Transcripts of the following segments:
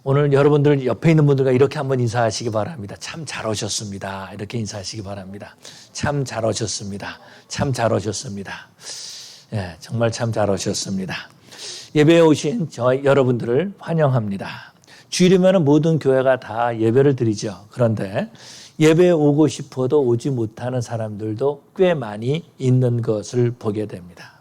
오늘 여러분들 옆에 있는 분들과 이렇게 한번 인사하시기 바랍니다. 참 잘 오셨습니다. 이렇게 인사하시기 바랍니다. 참 잘 오셨습니다. 참 잘 오셨습니다. 예, 정말 참 잘 오셨습니다. 예배에 오신 저 여러분들을 환영합니다. 주일이면 모든 교회가 다 예배를 드리죠. 그런데 예배에 오고 싶어도 오지 못하는 사람들도 꽤 많이 있는 것을 보게 됩니다.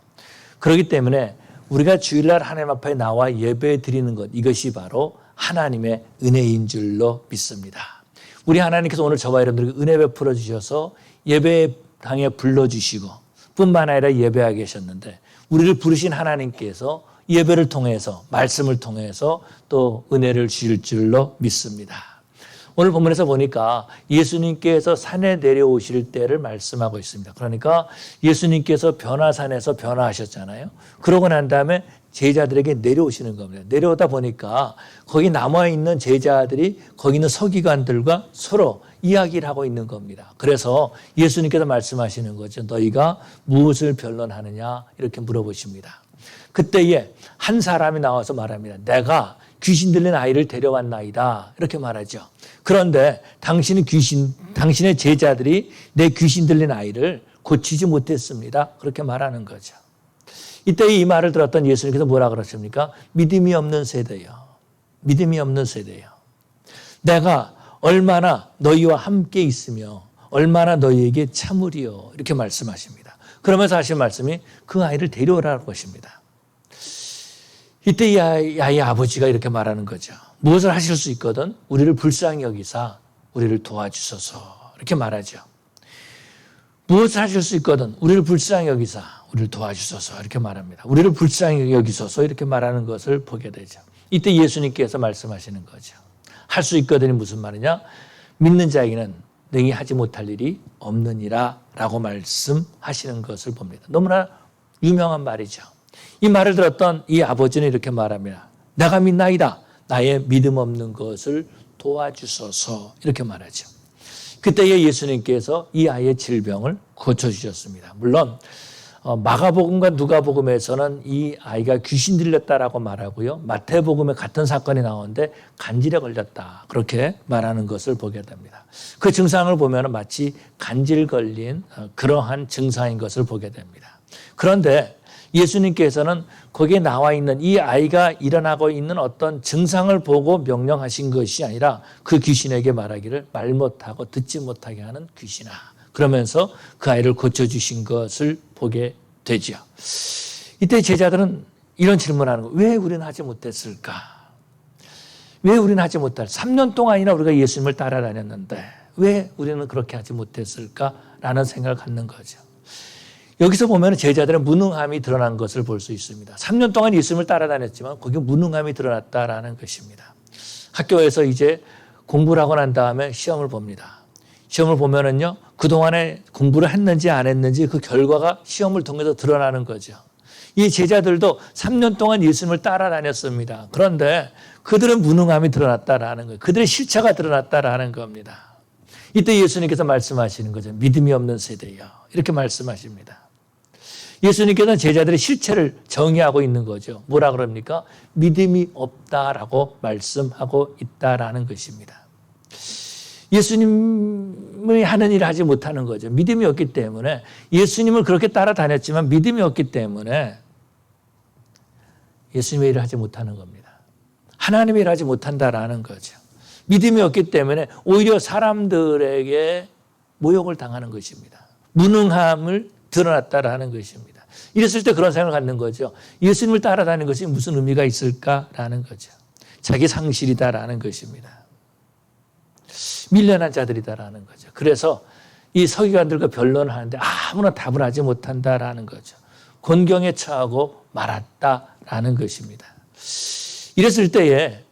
그렇기 때문에 우리가 주일날 하나님 앞에 나와 예배 드리는 것, 이것이 바로 하나님의 은혜인 줄로 믿습니다. 우리 하나님께서 오늘 저와 여러분들에게 은혜 베풀어 주셔서 예배당에 불러주시고 뿐만 아니라 예배하게 계셨는데 우리를 부르신 하나님께서 예배를 통해서 말씀을 통해서 또 은혜를 주실 줄로 믿습니다. 오늘 본문에서 보니까 예수님께서 산에 내려오실 때를 말씀하고 있습니다. 그러니까 예수님께서 변화산에서 변화하셨잖아요. 그러고 난 다음에 제자들에게 내려오시는 겁니다. 내려오다 보니까 거기 남아있는 제자들이 거기 있는 서기관들과 서로 이야기를 하고 있는 겁니다. 그래서 예수님께서 말씀하시는 거죠. 너희가 무엇을 변론하느냐 이렇게 물어보십니다. 그때에 한 사람이 나와서 말합니다. 내가 귀신 들린 아이를 데려왔나이다 이렇게 말하죠. 그런데 당신의 제자들이 내 귀신 들린 아이를 고치지 못했습니다. 그렇게 말하는 거죠. 이때 이 말을 들었던 예수님께서 뭐라 그러십니까? 믿음이 없는 세대요. 믿음이 없는 세대요. 내가 얼마나 너희와 함께 있으며 얼마나 너희에게 참으리요. 이렇게 말씀하십니다. 그러면서 하신 말씀이 그 아이를 데려오라는 것입니다. 이때 이 아이의 아버지가 이렇게 말하는 거죠. 무엇을 하실 수 있거든 우리를 불쌍히 여기사 우리를 도와주소서 이렇게 말하죠. 무엇을 하실 수 있거든 우리를 불쌍히 여기사 우리를 도와주소서 이렇게 말합니다. 우리를 불쌍히 여기소서 이렇게 말하는 것을 보게 되죠. 이때 예수님께서 말씀하시는 거죠. 할 수 있거든이 무슨 말이냐? 믿는 자에게는 능히 하지 못할 일이 없느니라 라고 말씀하시는 것을 봅니다. 너무나 유명한 말이죠. 이 말을 들었던 이 아버지는 이렇게 말합니다. 내가 믿나이다. 나의 믿음 없는 것을 도와주소서 이렇게 말하죠. 그때에 예수님께서 이 아이의 질병을 고쳐주셨습니다. 물론 마가복음과 누가복음에서는 이 아이가 귀신 들렸다라고 말하고요. 마태복음에 같은 사건이 나오는데 간질에 걸렸다 그렇게 말하는 것을 보게 됩니다. 그 증상을 보면 마치 간질 걸린 그러한 증상인 것을 보게 됩니다. 그런데 예수님께서는 거기에 나와 있는 이 아이가 일어나고 있는 어떤 증상을 보고 명령하신 것이 아니라 그 귀신에게 말하기를 말 못하고 듣지 못하게 하는 귀신아. 그러면서 그 아이를 고쳐주신 것을 보게 되죠. 이때 제자들은 이런 질문을 하는 거예요. 왜 우리는 하지 못했을까? 왜 우리는 하지 못할? 3년 동안이나 우리가 예수님을 따라다녔는데 왜 우리는 그렇게 하지 못했을까라는 생각을 갖는 거죠. 여기서 보면 제자들의 무능함이 드러난 것을 볼 수 있습니다. 3년 동안 예수님을 따라다녔지만 거기에 무능함이 드러났다라는 것입니다. 학교에서 이제 공부를 하고 난 다음에 시험을 봅니다. 시험을 보면은요, 그동안에 공부를 했는지 안 했는지 그 결과가 시험을 통해서 드러나는 거죠. 이 제자들도 3년 동안 예수님을 따라다녔습니다. 그런데 그들은 무능함이 드러났다라는 거예요. 그들의 실체가 드러났다라는 겁니다. 이때 예수님께서 말씀하시는 거죠. 믿음이 없는 세대요. 이렇게 말씀하십니다. 예수님께서는 제자들의 실체를 정의하고 있는 거죠. 뭐라 그럽니까? 믿음이 없다라고 말씀하고 있다라는 것입니다. 예수님이 하는 일을 하지 못하는 거죠. 믿음이 없기 때문에 예수님을 그렇게 따라다녔지만 믿음이 없기 때문에 예수님의 일을 하지 못하는 겁니다. 하나님의 일을 하지 못한다라는 거죠. 믿음이 없기 때문에 오히려 사람들에게 모욕을 당하는 것입니다. 무능함을 드러났다라는 것입니다. 이랬을 때 그런 생각을 갖는 거죠. 예수님을 따라다니는 것이 무슨 의미가 있을까라는 거죠. 자기 상실이다라는 것입니다. 밀려난 자들이다라는 거죠. 그래서 이 서기관들과 변론을 하는데 아무나 답을 하지 못한다라는 거죠. 곤경에 처하고 말았다라는 것입니다. 이랬을 때에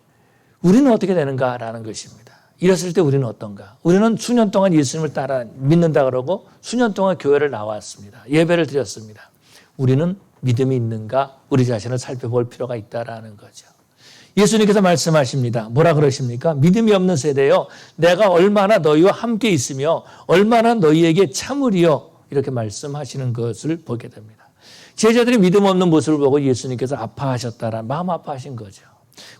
우리는 어떻게 되는가라는 것입니다. 이랬을 때 우리는 어떤가? 우리는 수년 동안 예수님을 따라 믿는다 그러고 수년 동안 교회를 나왔습니다. 예배를 드렸습니다. 우리는 믿음이 있는가? 우리 자신을 살펴볼 필요가 있다라는 거죠. 예수님께서 말씀하십니다. 뭐라 그러십니까? 믿음이 없는 세대요. 내가 얼마나 너희와 함께 있으며 얼마나 너희에게 참으리요. 이렇게 말씀하시는 것을 보게 됩니다. 제자들이 믿음 없는 모습을 보고 예수님께서 아파하셨다라 마음 아파하신 거죠.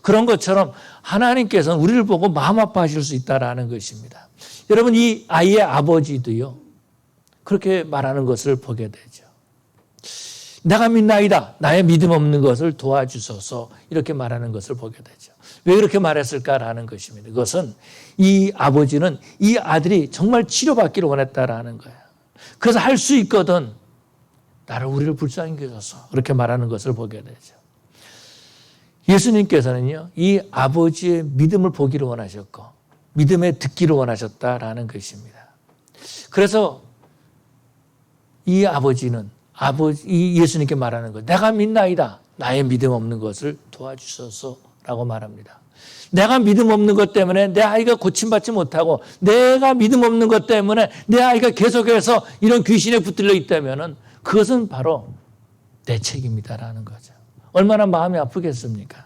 그런 것처럼 하나님께서는 우리를 보고 마음 아파하실 수 있다라는 것입니다. 여러분, 이 아이의 아버지도요, 그렇게 말하는 것을 보게 되죠. 내가 믿나이다. 나의 믿음 없는 것을 도와주소서. 이렇게 말하는 것을 보게 되죠. 왜 그렇게 말했을까라는 것입니다. 그것은 이 아버지는 이 아들이 정말 치료받기를 원했다라는 거예요. 그래서 할 수 있거든. 우리를 불쌍히 여겨줘서. 그렇게 말하는 것을 보게 되죠. 예수님께서는요, 이 아버지의 믿음을 보기를 원하셨고, 믿음에 듣기를 원하셨다라는 것입니다. 그래서 이 아버지는 이 예수님께 말하는 것, 내가 믿나이다. 나의 믿음 없는 것을 도와주소서라고 말합니다. 내가 믿음 없는 것 때문에 내 아이가 고침받지 못하고, 내가 믿음 없는 것 때문에 내 아이가 계속해서 이런 귀신에 붙들려 있다면 그것은 바로 내 책임이다라는 거죠. 얼마나 마음이 아프겠습니까?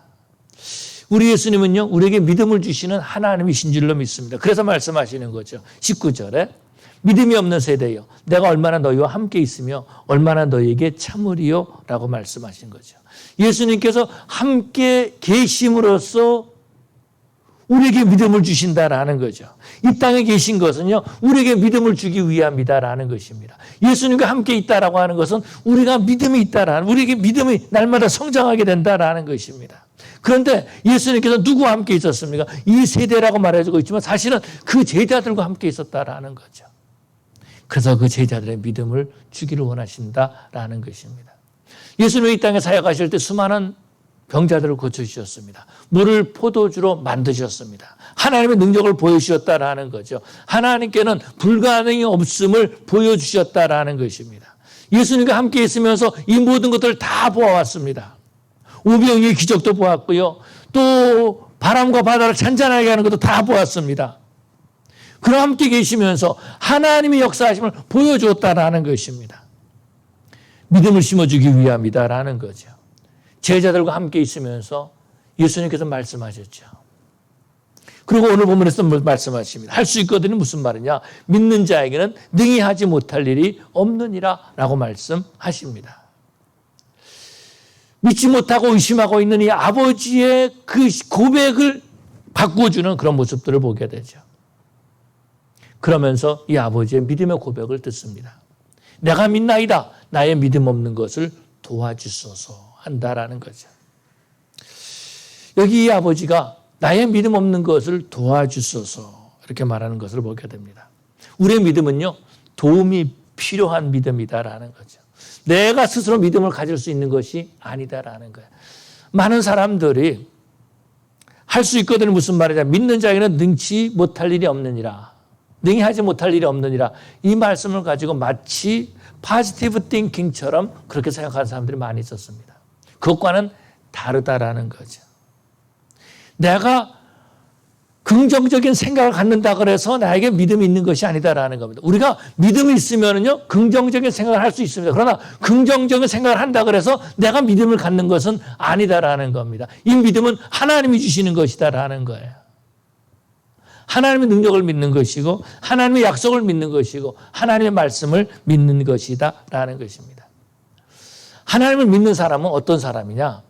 우리 예수님은요, 우리에게 믿음을 주시는 하나님이신 줄로 믿습니다. 그래서 말씀하시는 거죠. 19절에 믿음이 없는 세대요, 내가 얼마나 너희와 함께 있으며 얼마나 너희에게 참으리요 라고 말씀하신 거죠. 예수님께서 함께 계심으로써 우리에게 믿음을 주신다라는 거죠. 이 땅에 계신 것은요, 우리에게 믿음을 주기 위함이다라는 것입니다. 예수님과 함께 있다라고 하는 것은 우리가 믿음이 있다라는, 우리에게 믿음이 날마다 성장하게 된다라는 것입니다. 그런데 예수님께서 누구와 함께 있었습니까? 이 세대라고 말해주고 있지만 사실은 그 제자들과 함께 있었다라는 거죠. 그래서 그 제자들의 믿음을 주기를 원하신다라는 것입니다. 예수님이 이 땅에 사역하실 때 수많은 병자들을 고쳐주셨습니다. 물을 포도주로 만드셨습니다. 하나님의 능력을 보여주셨다라는 거죠. 하나님께는 불가능이 없음을 보여주셨다라는 것입니다. 예수님과 함께 있으면서 이 모든 것들을 다 보아왔습니다. 오병이의 기적도 보았고요. 또 바람과 바다를 잔잔하게 하는 것도 다 보았습니다. 그럼 함께 계시면서 하나님의 역사하심을 보여주었다라는 것입니다. 믿음을 심어주기 위함이다라는 거죠. 제자들과 함께 있으면서 예수님께서 말씀하셨죠. 그리고 오늘 본문에서 말씀하십니다. 할 수 있거든요. 무슨 말이냐? 믿는 자에게는 능히 하지 못할 일이 없느니라 라고 말씀하십니다. 믿지 못하고 의심하고 있는 이 아버지의 그 고백을 바꿔주는 그런 모습들을 보게 되죠. 그러면서 이 아버지의 믿음의 고백을 듣습니다. 내가 믿나이다. 나의 믿음 없는 것을 도와주소서 한다라는 거죠. 여기 이 아버지가 나의 믿음 없는 것을 도와주소서 이렇게 말하는 것을 보게 됩니다. 우리의 믿음은요, 도움이 필요한 믿음이다라는 거죠. 내가 스스로 믿음을 가질 수 있는 것이 아니다라는 거예요. 많은 사람들이 할 수 있거든 무슨 말이냐? 믿는 자에게는 능치 못할 일이 없느니라. 능히 하지 못할 일이 없느니라. 이 말씀을 가지고 마치 포지티브 띵킹처럼 그렇게 생각하는 사람들이 많이 있었습니다. 그것과는 다르다라는 거죠. 내가 긍정적인 생각을 갖는다 그래서 나에게 믿음이 있는 것이 아니다라는 겁니다. 우리가 믿음이 있으면요, 긍정적인 생각을 할 수 있습니다. 그러나 긍정적인 생각을 한다 그래서 내가 믿음을 갖는 것은 아니다라는 겁니다. 이 믿음은 하나님이 주시는 것이다라는 거예요. 하나님의 능력을 믿는 것이고 하나님의 약속을 믿는 것이고 하나님의 말씀을 믿는 것이다라는 것입니다. 하나님을 믿는 사람은 어떤 사람이냐?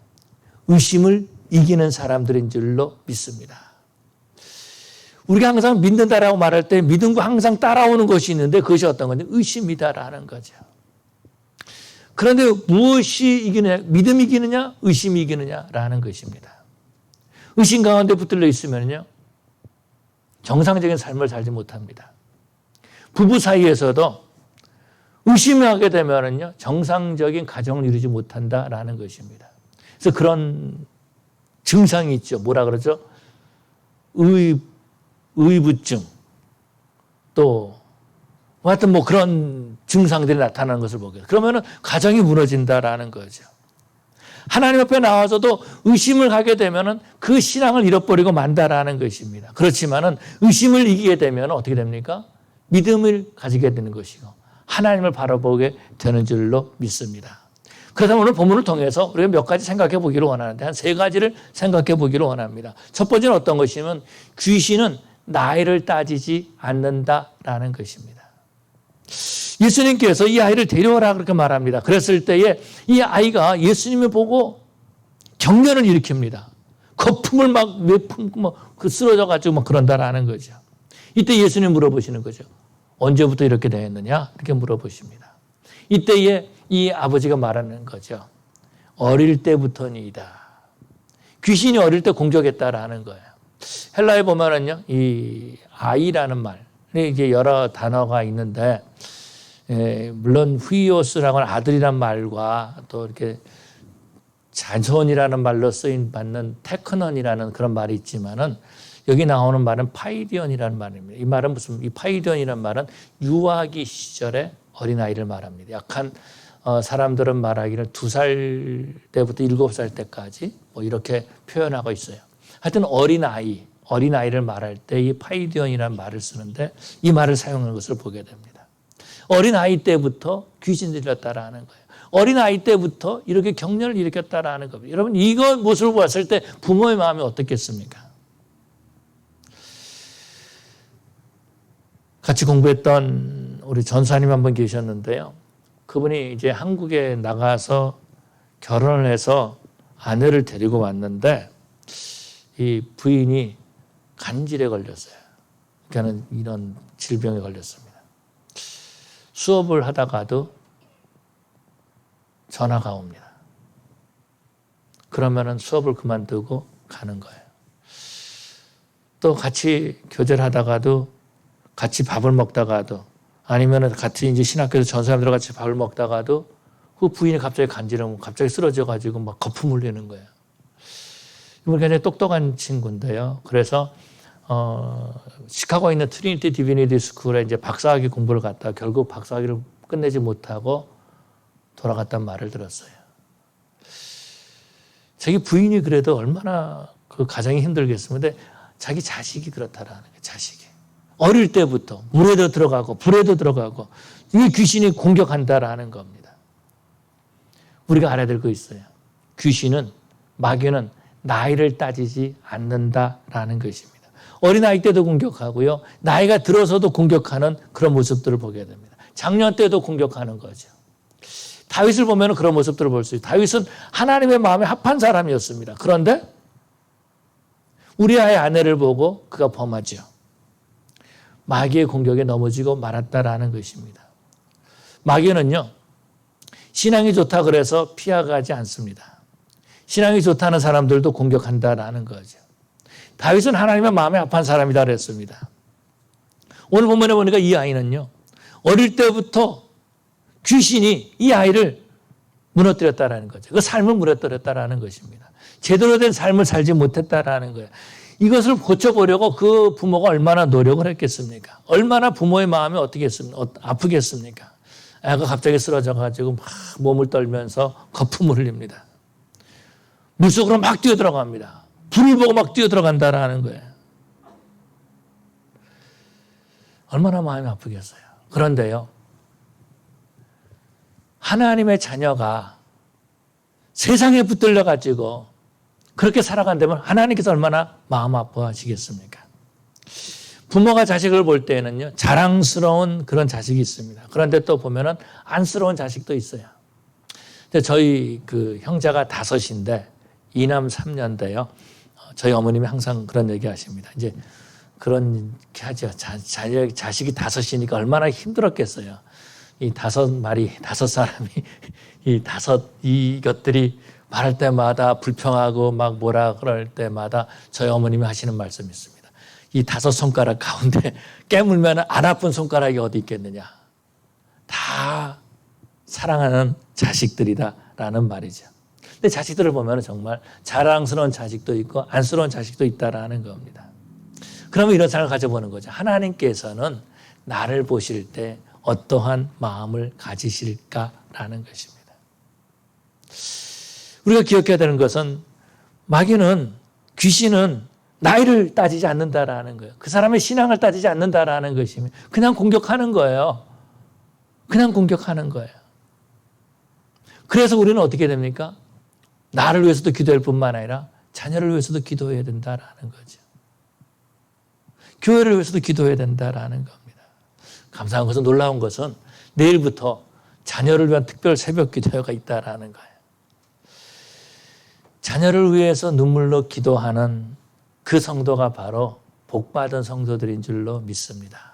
의심을 이기는 사람들인 줄로 믿습니다. 우리가 항상 믿는다라고 말할 때 믿음과 항상 따라오는 것이 있는데 그것이 어떤 건지 의심이다라는 거죠. 그런데 무엇이 이기느냐? 믿음이 이기느냐? 의심이 이기느냐라는 것입니다. 의심 가운데 붙들려 있으면요, 정상적인 삶을 살지 못합니다. 부부 사이에서도 의심하게 되면은요, 정상적인 가정을 이루지 못한다라는 것입니다. 그래서 그런 증상이 있죠. 뭐라 그러죠? 의부증, 또 하여튼 뭐 그런 증상들이 나타나는 것을 보게 돼요. 그러면은 가정이 무너진다라는 거죠. 하나님 앞에 나와서도 의심을 하게 되면은 그 신앙을 잃어버리고 만다라는 것입니다. 그렇지만은 의심을 이기게 되면 어떻게 됩니까? 믿음을 가지게 되는 것이고 하나님을 바라보게 되는 줄로 믿습니다. 그래서 오늘 본문을 통해서 우리가 몇 가지 생각해 보기를 원하는데 한 세 가지를 생각해 보기를 원합니다. 첫 번째는 어떤 것이면 귀신은 나이를 따지지 않는다라는 것입니다. 예수님께서 이 아이를 데려오라 그렇게 말합니다. 그랬을 때에 이 아이가 예수님을 보고 경련을 일으킵니다. 거품을 막 몇 푼 그 쓰러져가지고 막 그런다라는 거죠. 이때 예수님 물어보시는 거죠. 언제부터 이렇게 되었느냐? 이렇게 물어보십니다. 이때에 이 아버지가 말하는 거죠. 어릴 때부터니이다. 귀신이 어릴 때 공격했다라는 거예요. 헬라에 보면은요, 이 아이라는 말, 이게 여러 단어가 있는데, 물론 후이오스라고 하는 아들이란 말과 또 이렇게 자손이라는 말로 쓰임 받는 테크넌이라는 그런 말이 있지만은 여기 나오는 말은 파이디언이라는 말입니다. 이 말은 이 파이디언이라는 말은 유아기 시절의 어린아이를 말합니다. 약한 사람들은 말하기를 2살 때부터 7살 때까지 뭐 이렇게 표현하고 있어요. 하여튼 어린아이를 말할 때 이 파이디언이라는 말을 쓰는데 이 말을 사용하는 것을 보게 됩니다. 어린아이 때부터 귀신이 들렸다라는 거예요. 어린아이 때부터 이렇게 격려를 일으켰다라는 겁니다. 여러분 이거 모습을 보았을 때 부모의 마음이 어떻겠습니까? 같이 공부했던 우리 전사님 한 분 계셨는데요. 그분이 이제 한국에 나가서 결혼을 해서 아내를 데리고 왔는데 이 부인이 간질에 걸렸어요. 그러니까 이런 질병에 걸렸습니다. 수업을 하다가도 전화가 옵니다. 그러면은 수업을 그만두고 가는 거예요. 또 같이 교제를 하다가도 같이 밥을 먹다가도 아니면 같이 이제 신학교에서 전 사람들과 같이 밥을 먹다가도 그 부인이 갑자기 간지러면 갑자기 쓰러져가지고 막 거품 흘리는 거예요. 이분 굉장히 똑똑한 친구인데요. 그래서 시카고에 있는 트리니티 디비니티 스쿨에 이제 박사학위 공부를 갔다가 결국 박사학위를 끝내지 못하고 돌아갔단 말을 들었어요. 자기 부인이 그래도 얼마나 그 가정이 힘들겠습니까? 근데 자기 자식이 그렇다라는 거예요. 자식이. 어릴 때부터 물에도 들어가고 불에도 들어가고 이 귀신이 공격한다라는 겁니다. 우리가 알아야 될 거 있어요. 귀신은 마귀는 나이를 따지지 않는다라는 것입니다. 어린아이 때도 공격하고요. 나이가 들어서도 공격하는 그런 모습들을 보게 됩니다. 장년 때도 공격하는 거죠. 다윗을 보면 그런 모습들을 볼 수 있어요. 다윗은 하나님의 마음에 합한 사람이었습니다. 그런데 우리아의 아내를 보고 그가 범하죠. 마귀의 공격에 넘어지고 말았다라는 것입니다. 마귀는요, 신앙이 좋다 그래서 피하가지 않습니다. 신앙이 좋다는 사람들도 공격한다라는 거죠. 다윗은 하나님의 마음에 합한 사람이다 그랬습니다. 오늘 본문에 보니까 이 아이는요, 어릴 때부터 귀신이 이 아이를 무너뜨렸다라는 거죠. 그 삶을 무너뜨렸다라는 것입니다. 제대로 된 삶을 살지 못했다라는 거예요. 이것을 고쳐보려고 그 부모가 얼마나 노력을 했겠습니까? 얼마나 부모의 마음이 아프겠습니까? 애가 갑자기 쓰러져가지고 막 몸을 떨면서 거품을 흘립니다. 물속으로 막 뛰어들어갑니다. 불을 보고 막 뛰어들어간다라는 거예요. 얼마나 마음이 아프겠어요. 그런데요, 하나님의 자녀가 세상에 붙들려가지고 그렇게 살아간다면 하나님께서 얼마나 마음 아파하시겠습니까? 부모가 자식을 볼 때는요, 자랑스러운 그런 자식이 있습니다. 그런데 또 보면은 안쓰러운 자식도 있어요. 저희 그 형제가 5인데 2남 3녀인데요. 저희 어머님이 항상 그런 얘기 하십니다. 이제 그런 게 하죠. 자식이 5이니까 얼마나 힘들었겠어요. 이 5사람이 이것들이 말할 때마다 불평하고 막 뭐라 그럴 때마다 저희 어머님이 하시는 말씀이 있습니다. 이 5 손가락 가운데 깨물면 안 아픈 손가락이 어디 있겠느냐. 다 사랑하는 자식들이다라는 말이죠. 근데 자식들을 보면 정말 자랑스러운 자식도 있고 안쓰러운 자식도 있다라는 겁니다. 그러면 이런 생각을 가져보는 거죠. 하나님께서는 나를 보실 때 어떠한 마음을 가지실까라는 것입니다. 우리가 기억해야 되는 것은 마귀는, 귀신은 나이를 따지지 않는다라는 거예요. 그 사람의 신앙을 따지지 않는다라는 것이면 그냥 공격하는 거예요. 그냥 공격하는 거예요. 그래서 우리는 어떻게 됩니까? 나를 위해서도 기도할 뿐만 아니라 자녀를 위해서도 기도해야 된다라는 거죠. 교회를 위해서도 기도해야 된다라는 겁니다. 감사한 것은, 놀라운 것은 내일부터 자녀를 위한 특별 새벽 기도회가 있다라는 거예요. 자녀를 위해서 눈물로 기도하는 그 성도가 바로 복받은 성도들인 줄로 믿습니다.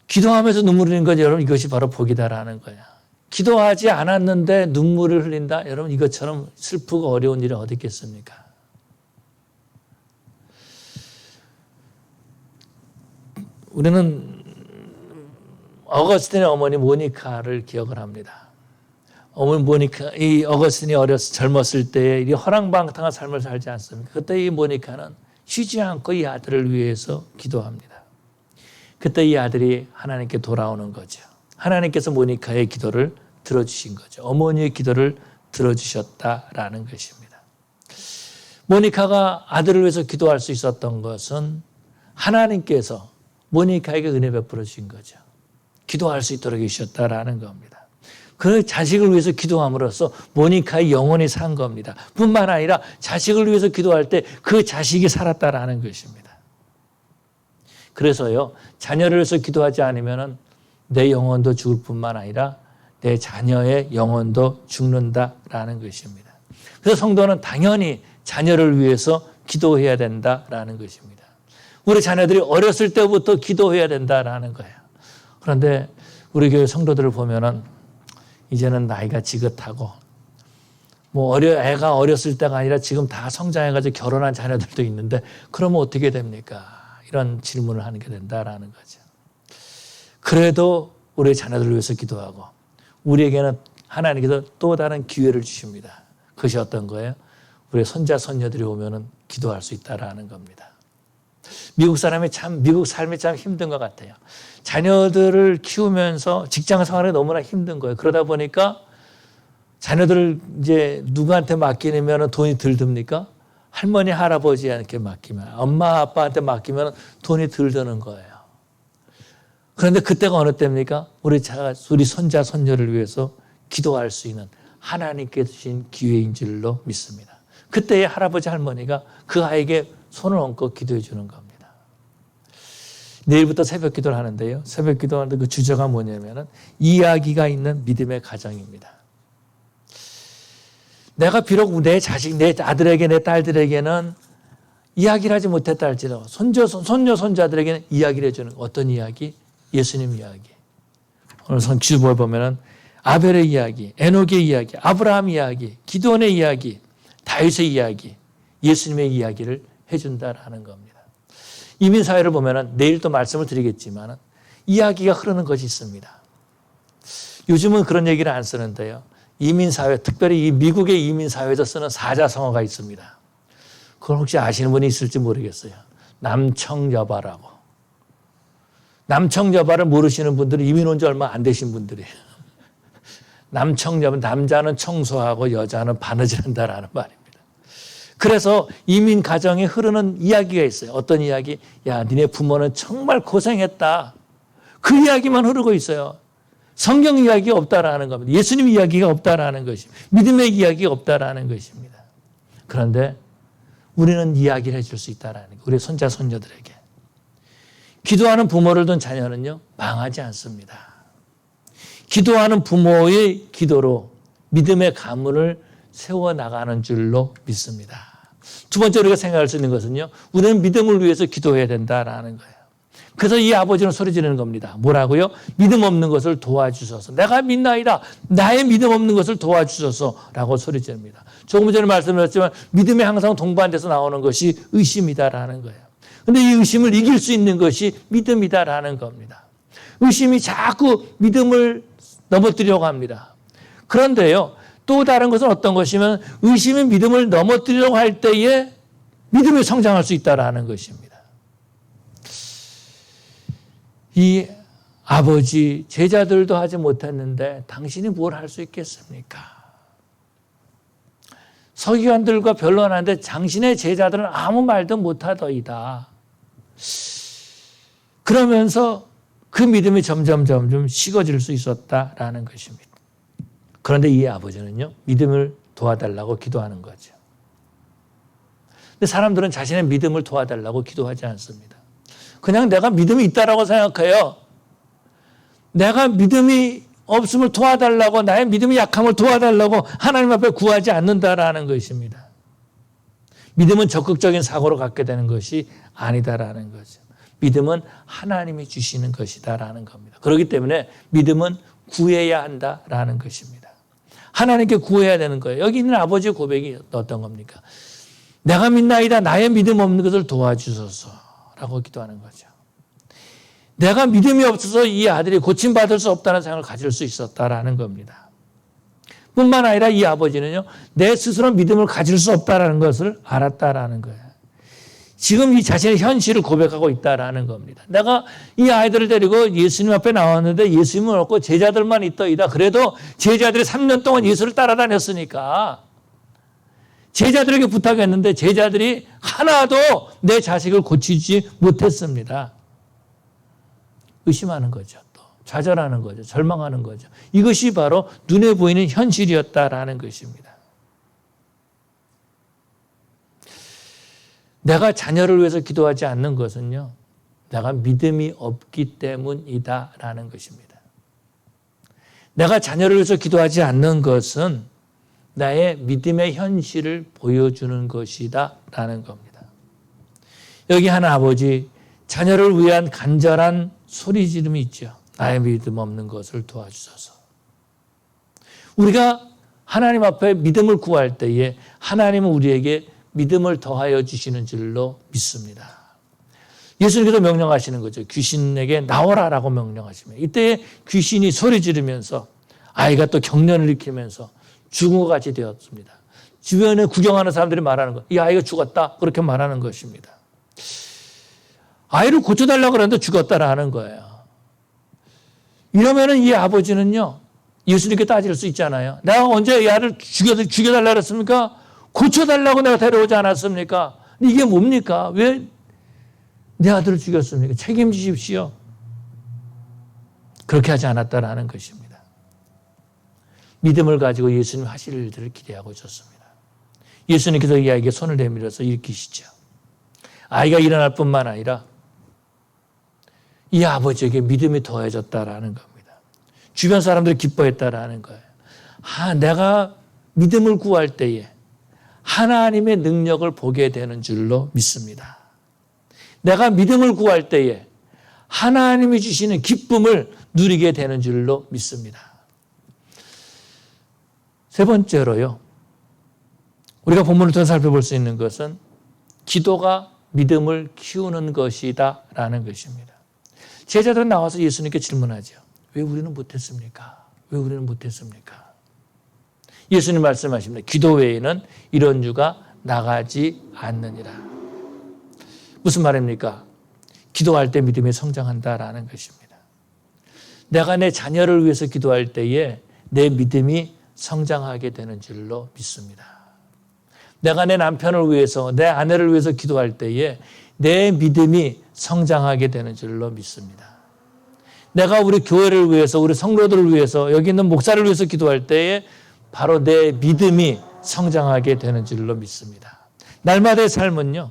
기도하면서 눈물 흘리는 것, 여러분, 이것이 바로 복이다라는 거야. 기도하지 않았는데 눈물을 흘린다? 여러분, 이것처럼 슬프고 어려운 일이 어디 있겠습니까? 우리는 어거스틴의 어머니 모니카를 기억을 합니다. 어머니 모니카, 이 어거스틴이 젊었을 때에 이 허랑방탕한 삶을 살지 않습니까? 그때 이 모니카는 쉬지 않고 이 아들을 위해서 기도합니다. 그때 이 아들이 하나님께 돌아오는 거죠. 하나님께서 모니카의 기도를 들어주신 거죠. 어머니의 기도를 들어주셨다라는 것입니다. 모니카가 아들을 위해서 기도할 수 있었던 것은 하나님께서 모니카에게 은혜 베풀어 주신 거죠. 기도할 수 있도록 해주셨다라는 겁니다. 그 자식을 위해서 기도함으로써 모니카의 영혼이 산 겁니다. 뿐만 아니라 자식을 위해서 기도할 때 그 자식이 살았다라는 것입니다. 그래서요, 자녀를 위해서 기도하지 않으면 내 영혼도 죽을 뿐만 아니라 내 자녀의 영혼도 죽는다라는 것입니다. 그래서 성도는 당연히 자녀를 위해서 기도해야 된다라는 것입니다. 우리 자녀들이 어렸을 때부터 기도해야 된다라는 거예요. 그런데 우리 교회 성도들을 보면은 이제는 나이가 지긋하고 애가 어렸을 때가 아니라 지금 다 성장해가지고 결혼한 자녀들도 있는데 그러면 어떻게 됩니까? 이런 질문을 하게 된다라는 거죠. 그래도 우리 자녀들을 위해서 기도하고 우리에게는 하나님께서 또 다른 기회를 주십니다. 그것이 어떤 거예요? 우리 손자 손녀들이 오면은 기도할 수 있다라는 겁니다. 미국 삶이 참 힘든 것 같아요. 자녀들을 키우면서 직장 생활이 너무나 힘든 거예요. 그러다 보니까 자녀들을 이제 누구한테 맡기면 돈이 덜 듭니까? 할머니, 할아버지한테 맡기면, 엄마, 아빠한테 맡기면 돈이 덜 드는 거예요. 그런데 그때가 어느 때입니까? 우리 손자, 손녀를 위해서 기도할 수 있는 하나님께 주신 기회인 줄로 믿습니다. 그때의 할아버지, 할머니가 그 아이에게 손을 얹고 기도해 주는 겁니다. 내일부터 새벽 기도를 하는데요. 새벽 기도하는데 그 주제가 뭐냐면은 이야기가 있는 믿음의 가정입니다. 내가 비록 내 자식, 내 아들에게, 내 딸들에게는 이야기를 하지 못했다 할지라도 손녀, 손자들에게는 이야기를 해주는 어떤 이야기? 예수님 이야기. 오늘 주보에 보면은 아벨의 이야기, 에녹의 이야기, 아브라함 이야기, 기드온의 이야기, 다윗의 이야기, 예수님의 이야기를 해준다라는 겁니다. 이민사회를 보면은 내일 또 말씀을 드리겠지만 이야기가 흐르는 것이 있습니다. 요즘은 그런 얘기를 안 쓰는데요. 이민사회, 특별히 이 미국의 이민사회에서 쓰는 사자성어가 있습니다. 그걸 혹시 아시는 분이 있을지 모르겠어요. 남청여바라고. 남청여바를 모르시는 분들은 이민 온 지 얼마 안 되신 분들이에요. 남청여바, 남자는 청소하고 여자는 바느질한다라는 말입니다. 그래서 이민 가정에 흐르는 이야기가 있어요. 어떤 이야기? 야, 니네 부모는 정말 고생했다. 그 이야기만 흐르고 있어요. 성경 이야기가 없다라는 겁니다. 예수님 이야기가 없다라는 것입니다. 믿음의 이야기가 없다라는 것입니다. 그런데 우리는 이야기를 해줄 수 있다라는 거예요. 우리 손자, 손녀들에게. 기도하는 부모를 둔 자녀는요, 망하지 않습니다. 기도하는 부모의 기도로 믿음의 가문을 세워나가는 줄로 믿습니다. 두 번째 우리가 생각할 수 있는 것은요, 우리는 믿음을 위해서 기도해야 된다라는 거예요. 그래서 이 아버지는 소리 지르는 겁니다. 뭐라고요? 믿음 없는 것을 도와주소서. 내가 믿나이다. 나의 믿음 없는 것을 도와주소서라고 소리 지릅니다. 조금 전에 말씀드렸지만 믿음에 항상 동반돼서 나오는 것이 의심이다라는 거예요. 그런데 이 의심을 이길 수 있는 것이 믿음이다라는 겁니다. 의심이 자꾸 믿음을 넘어뜨리려고 합니다. 그런데요, 또 다른 것은 어떤 것이면 의심이 믿음을 넘어뜨리려고 할 때에 믿음이 성장할 수 있다라는 것입니다. 이 아버지, 제자들도 하지 못했는데 당신이 뭘 할 수 있겠습니까? 서기관들과 변론하는데 당신의 제자들은 아무 말도 못하더이다. 그러면서 그 믿음이 점점 식어질 수 있었다라는 것입니다. 그런데 이 아버지는요, 믿음을 도와달라고 기도하는 거죠. 근데 사람들은 자신의 믿음을 도와달라고 기도하지 않습니다. 그냥 내가 믿음이 있다라고 생각해요. 내가 믿음이 없음을 도와달라고, 나의 믿음의 약함을 도와달라고 하나님 앞에 구하지 않는다라는 것입니다. 믿음은 적극적인 사고로 갖게 되는 것이 아니다라는 거죠. 믿음은 하나님이 주시는 것이다라는 겁니다. 그렇기 때문에 믿음은 구해야 한다라는 것입니다. 하나님께 구해야 되는 거예요. 여기 있는 아버지의 고백이 어떤 겁니까? 내가 믿나이다. 나의 믿음 없는 것을 도와주소서라고 기도하는 거죠. 내가 믿음이 없어서 이 아들이 고침받을 수 없다는 생각을 가질 수 있었다라는 겁니다. 뿐만 아니라 이 아버지는요, 내 스스로 믿음을 가질 수 없다라는 것을 알았다라는 거예요. 지금 이 자신의 현실을 고백하고 있다라는 겁니다. 내가 이 아이들을 데리고 예수님 앞에 나왔는데 예수님은 없고 제자들만 있더이다. 그래도 제자들이 3년 동안 예수를 따라다녔으니까 제자들에게 부탁했는데 제자들이 하나도 내 자식을 고치지 못했습니다. 의심하는 거죠. 또 좌절하는 거죠. 절망하는 거죠. 이것이 바로 눈에 보이는 현실이었다라는 것입니다. 내가 자녀를 위해서 기도하지 않는 것은요, 내가 믿음이 없기 때문이다라는 것입니다. 내가 자녀를 위해서 기도하지 않는 것은 나의 믿음의 현실을 보여주는 것이다라는 겁니다. 여기 한 아버지, 자녀를 위한 간절한 소리 지름이 있죠. 나의 믿음 없는 것을 도와주소서. 우리가 하나님 앞에 믿음을 구할 때에 하나님은 우리에게 믿음을 더하여 주시는 줄로 믿습니다. 예수님께서 명령하시는 거죠. 귀신에게 나오라라고 명령하시면 이때 귀신이 소리 지르면서 아이가 또 경련을 일으키면서 죽은 것 같이 되었습니다. 주변에 구경하는 사람들이 말하는 거, 이 아이가 죽었다 그렇게 말하는 것입니다. 아이를 고쳐달라고 그러는데 죽었다라는 거예요. 이러면은 이 아버지는요, 예수님께 따질 수 있잖아요. 내가 언제 이 아이를 죽여달라고 그랬습니까? 고쳐달라고 내가 데려오지 않았습니까? 이게 뭡니까? 왜 내 아들을 죽였습니까? 책임지십시오. 그렇게 하지 않았다라는 것입니다. 믿음을 가지고 예수님 하실 일들을 기대하고 있었습니다. 예수님께서 이 아이에게 손을 내밀어서 일으키시죠. 아이가 일어날 뿐만 아니라 이 아버지에게 믿음이 더해졌다라는 겁니다. 주변 사람들이 기뻐했다라는 거예요. 내가 믿음을 구할 때에 하나님의 능력을 보게 되는 줄로 믿습니다. 내가 믿음을 구할 때에 하나님이 주시는 기쁨을 누리게 되는 줄로 믿습니다. 세 번째로요, 우리가 본문을 통해 살펴볼 수 있는 것은 기도가 믿음을 키우는 것이다 라는 것입니다. 제자들은 나와서 예수님께 질문하죠. 왜 우리는 못했습니까? 왜 우리는 못했습니까? 예수님 말씀하십니다. 기도 외에는 이런 유가 나가지 않느니라. 무슨 말입니까? 기도할 때 믿음이 성장한다라는 것입니다. 내가 내 자녀를 위해서 기도할 때에 내 믿음이 성장하게 되는 줄로 믿습니다. 내가 내 남편을 위해서, 내 아내를 위해서 기도할 때에 내 믿음이 성장하게 되는 줄로 믿습니다. 내가 우리 교회를 위해서, 우리 성도들을 위해서, 여기 있는 목사를 위해서 기도할 때에 바로 내 믿음이 성장하게 되는 줄로 믿습니다. 날마다의 삶은요,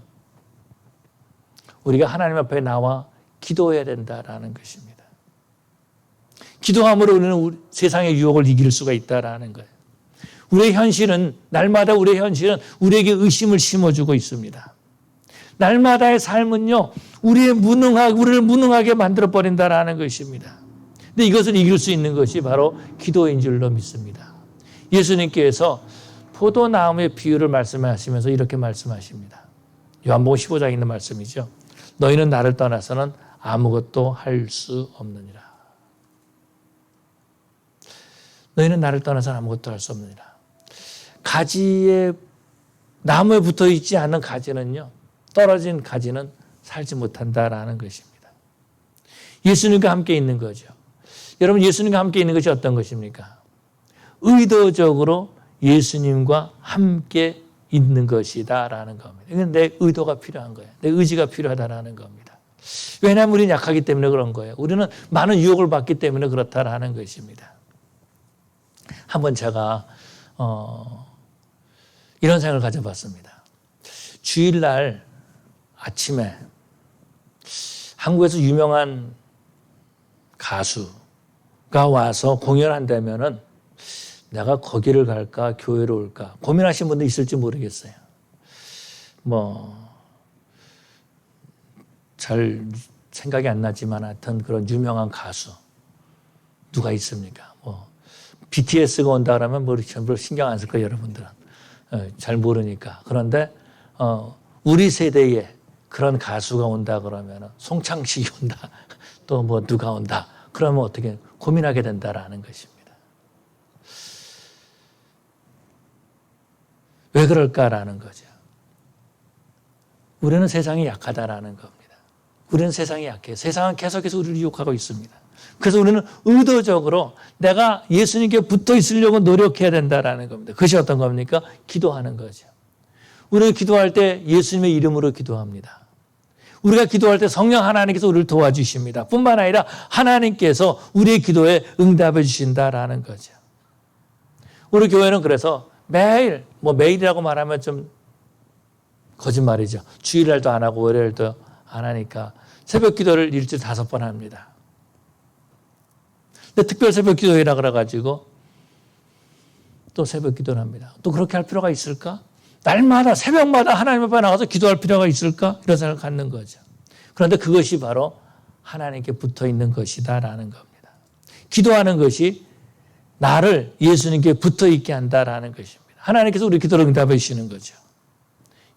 우리가 하나님 앞에 나와 기도해야 된다라는 것입니다. 기도함으로 우리는 세상의 유혹을 이길 수가 있다라는 거예요. 우리의 현실은, 날마다 우리의 현실은 우리에게 의심을 심어주고 있습니다. 날마다의 삶은요, 우리를 무능하게 만들어버린다라는 것입니다. 근데 이것을 이길 수 있는 것이 바로 기도인 줄로 믿습니다. 예수님께서 포도나무의 비유를 말씀하시면서 이렇게 말씀하십니다. 요한복음 15장에 있는 말씀이죠. 너희는 나를 떠나서는 아무것도 할 수 없느니라. 너희는 나를 떠나서는 아무것도 할 수 없느니라. 가지에, 나무에 붙어 있지 않은 가지는요, 떨어진 가지는 살지 못한다라는 것입니다. 예수님과 함께 있는 거죠. 여러분, 예수님과 함께 있는 것이 어떤 것입니까? 의도적으로 예수님과 함께 있는 것이다라는 겁니다. 이건 내 의도가 필요한 거예요. 내 의지가 필요하다라는 겁니다. 왜냐하면 우리는 약하기 때문에 그런 거예요. 우리는 많은 유혹을 받기 때문에 그렇다라는 것입니다. 한번 제가 이런 생각을 가져봤습니다. 주일날 아침에 한국에서 유명한 가수 와서 공연한다면은 내가 거기를 갈까 교회로 올까 고민하신 분도 있을지 모르겠어요. 잘 생각이 안 나지만 하여튼 그런 유명한 가수 누가 있습니까? BTS가 온다 그러면 전부 신경 안 쓸 거예요, 여러분들은. 잘 모르니까. 그런데 우리 세대에 그런 가수가 온다 그러면 송창식이 온다. 또 누가 온다. 그러면 어떻게 고민하게 된다라는 것입니다. 왜 그럴까라는 거죠. 우리는 세상이 약하다라는 겁니다. 우리는 세상이 약해요. 세상은 계속해서 우리를 유혹하고 있습니다. 그래서 우리는 의도적으로 내가 예수님께 붙어 있으려고 노력해야 된다라는 겁니다. 그것이 어떤 겁니까? 기도하는 거죠. 우리는 기도할 때 예수님의 이름으로 기도합니다. 우리가 기도할 때 성령 하나님께서 우리를 도와주십니다. 뿐만 아니라 하나님께서 우리의 기도에 응답해 주신다라는 거죠. 우리 교회는 그래서 매일, 매일이라고 말하면 좀 거짓말이죠. 주일날도 안 하고 월요일도 안 하니까 새벽 기도를 일주일에 5번 합니다. 근데 특별 새벽 기도회라 그래가지고 또 새벽 기도를 합니다. 또 그렇게 할 필요가 있을까? 날마다 새벽마다 하나님 앞에 나가서 기도할 필요가 있을까? 이런 생각을 갖는 거죠. 그런데 그것이 바로 하나님께 붙어 있는 것이다라는 겁니다. 기도하는 것이 나를 예수님께 붙어 있게 한다라는 것입니다. 하나님께서 우리 기도를 응답해 주시는 거죠.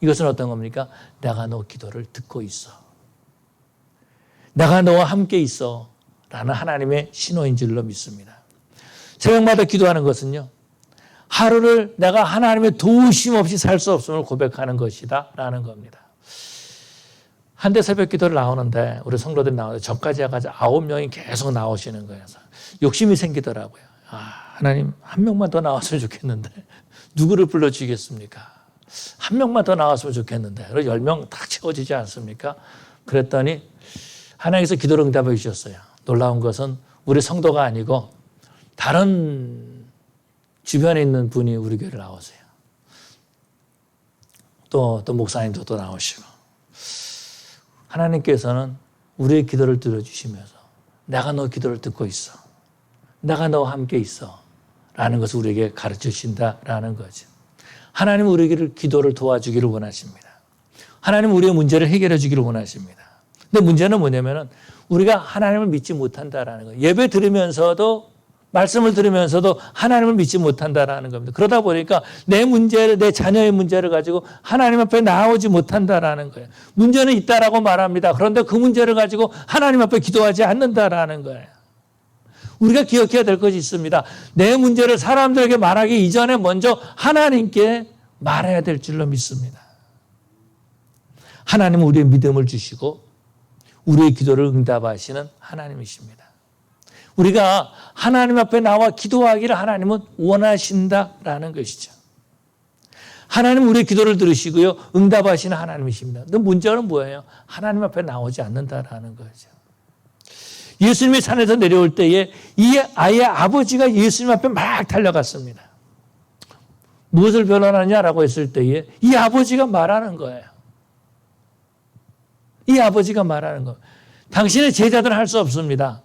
이것은 어떤 겁니까? 내가 너 기도를 듣고 있어. 내가 너와 함께 있어. 라는 하나님의 신호인 줄로 믿습니다. 새벽마다 기도하는 것은요. 하루를 내가 하나님의 도우심 없이 살 수 없음을 고백하는 것이다. 라는 겁니다. 한대 새벽 기도를 나오는데 우리 성도들이 나오는데 저까지 해가지고 9명이 계속 나오시는 거예요. 욕심이 생기더라고요. 하나님 한 명만 더 나왔으면 좋겠는데 누구를 불러주겠습니까? 한 명만 더 나왔으면 좋겠는데 그래서 10명 다 채워지지 않습니까? 그랬더니 하나님께서 기도를 응답해 주셨어요. 놀라운 것은 우리 성도가 아니고 다른 주변에 있는 분이 우리 교회를 나오세요. 또 목사님도 또 나오시고 하나님께서는 우리의 기도를 들어주시면서 내가 너 기도를 듣고 있어. 내가 너와 함께 있어. 라는 것을 우리에게 가르쳐 주신다라는 거죠. 하나님은 우리에게 기도를 도와주기를 원하십니다. 하나님은 우리의 문제를 해결해 주기를 원하십니다. 근데 문제는 뭐냐면은 우리가 하나님을 믿지 못한다라는 거예요. 예배 들으면서도 말씀을 들으면서도 하나님을 믿지 못한다라는 겁니다. 그러다 보니까 내 문제를 내 자녀의 문제를 가지고 하나님 앞에 나오지 못한다라는 거예요. 문제는 있다라고 말합니다. 그런데 그 문제를 가지고 하나님 앞에 기도하지 않는다라는 거예요. 우리가 기억해야 될 것이 있습니다. 내 문제를 사람들에게 말하기 이전에 먼저 하나님께 말해야 될 줄로 믿습니다. 하나님은 우리의 믿음을 주시고 우리의 기도를 응답하시는 하나님이십니다. 우리가 하나님 앞에 나와 기도하기를 하나님은 원하신다라는 것이죠. 하나님은 우리의 기도를 들으시고요. 응답하시는 하나님이십니다. 근데 문제는 뭐예요? 하나님 앞에 나오지 않는다라는 거죠. 예수님이 산에서 내려올 때에 이 아이의 아버지가 예수님 앞에 막 달려갔습니다. 무엇을 변호하느냐라고 했을 때에 이 아버지가 말하는 거예요. 이 아버지가 말하는 거. 당신의 제자들은 할 수 없습니다.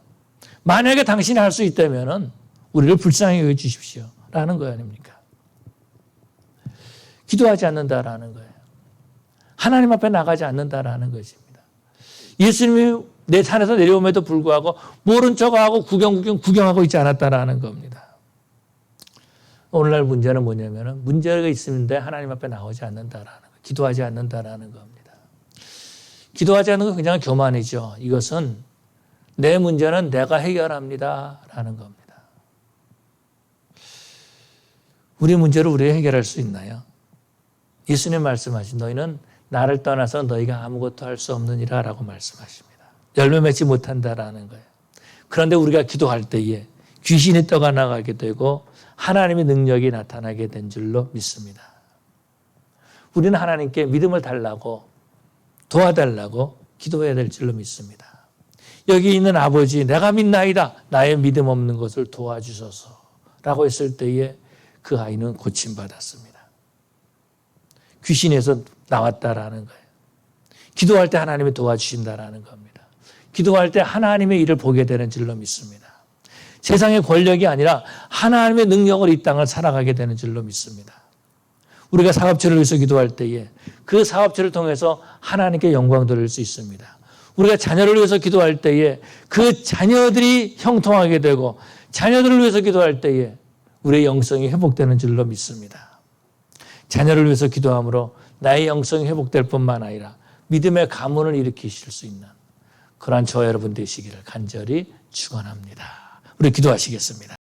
만약에 당신이 할 수 있다면 우리를 불쌍히 여겨주십시오. 라는 거 아닙니까? 기도하지 않는다라는 거예요. 하나님 앞에 나가지 않는다라는 것입니다. 예수님이 내 산에서 내려옴에도 불구하고 모른 척하고 구경하고 있지 않았다라는 겁니다. 오늘날 문제는 뭐냐면 문제가 있는데 하나님 앞에 나오지 않는다라는 거, 기도하지 않는다라는 겁니다. 기도하지 않는 건 그냥 교만이죠. 이것은 내 문제는 내가 해결합니다. 라는 겁니다. 우리 문제를 우리가 해결할 수 있나요? 예수님 말씀하신 너희는 나를 떠나서 너희가 아무것도 할 수 없느니라 라고 말씀하십니다. 열매 맺지 못한다라는 거예요. 그런데 우리가 기도할 때에 귀신이 떠나가게 되고 하나님의 능력이 나타나게 된 줄로 믿습니다. 우리는 하나님께 믿음을 달라고 도와달라고 기도해야 될 줄로 믿습니다. 여기 있는 아버지 내가 믿나이다. 나의 믿음 없는 것을 도와주소서 라고 했을 때에 그 아이는 고침받았습니다. 귀신에서 나왔다라는 거예요. 기도할 때 하나님이 도와주신다라는 겁니다. 기도할 때 하나님의 일을 보게 되는 줄로 믿습니다. 세상의 권력이 아니라 하나님의 능력으로 이 땅을 살아가게 되는 줄로 믿습니다. 우리가 사업체를 위해서 기도할 때에 그 사업체를 통해서 하나님께 영광 돌릴 수 있습니다. 우리가 자녀를 위해서 기도할 때에 그 자녀들이 형통하게 되고 자녀들을 위해서 기도할 때에 우리의 영성이 회복되는 줄로 믿습니다. 자녀를 위해서 기도함으로 나의 영성이 회복될 뿐만 아니라 믿음의 가문을 일으키실 수 있는 그러한 저와 여러분 되시기를 간절히 축원합니다. 우리 기도하시겠습니다.